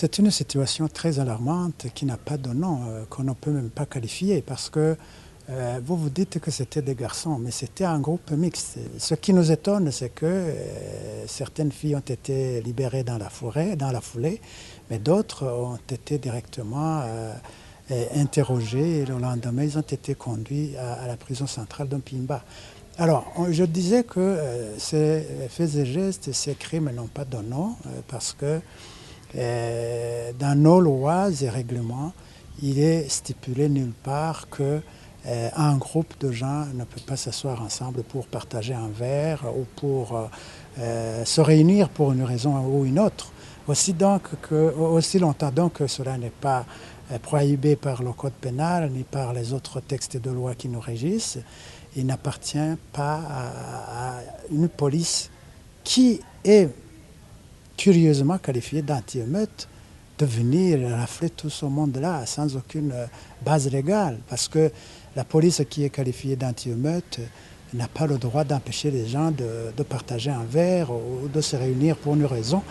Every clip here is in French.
C'est une situation très alarmante qui n'a pas de nom, qu'on ne peut même pas qualifier parce que vous vous dites que c'était des garçons, mais c'était un groupe mixte. Ce qui nous étonne, c'est que certaines filles ont été libérées dans la forêt, dans la foulée, mais d'autres ont été directement interrogées et le lendemain, ils ont été conduits à la prison centrale de Mpimba. Alors, je disais que ces faits et gestes, ces crimes n'ont pas de nom parce que dans nos lois et règlements, il est stipulé nulle part que un groupe de gens ne peut pas s'asseoir ensemble pour partager un verre ou pour se réunir pour une raison ou une autre. Aussi longtemps donc que cela n'est pas prohibé par le code pénal ni par les autres textes de loi qui nous régissent, il n'appartient pas à une police qui est curieusement qualifiée d'anti-émeute de venir rafler tout ce monde-là sans aucune base légale. Parce que la police qui est qualifiée d'anti-émeute n'a pas le droit d'empêcher les gens de partager un verre ou de se réunir pour une raison,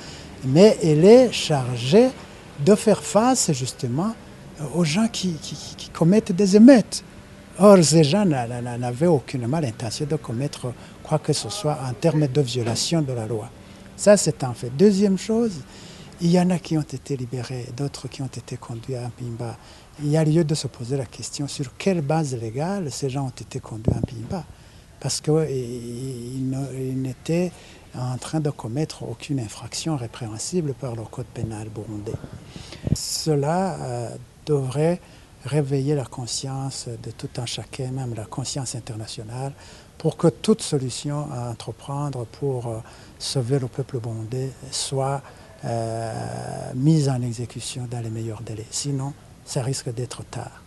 mais elle est chargée de faire face justement aux gens qui commettent des émeutes. Or, ces gens n'avaient aucunement l'intention de commettre quoi que ce soit en termes de violation de la loi. Ça, c'est un fait. Deuxième chose, il y en a qui ont été libérés, d'autres qui ont été conduits à Mpimba. Il y a lieu de se poser la question sur quelle base légale ces gens ont été conduits à Mpimba. Parce qu'ils n'étaient en train de commettre aucune infraction répréhensible par le code pénal burundais. Cela devrait réveiller la conscience de tout un chacun, même la conscience internationale, pour que toute solution à entreprendre pour sauver le peuple burundais soit mise en exécution dans les meilleurs délais. Sinon, ça risque d'être tard.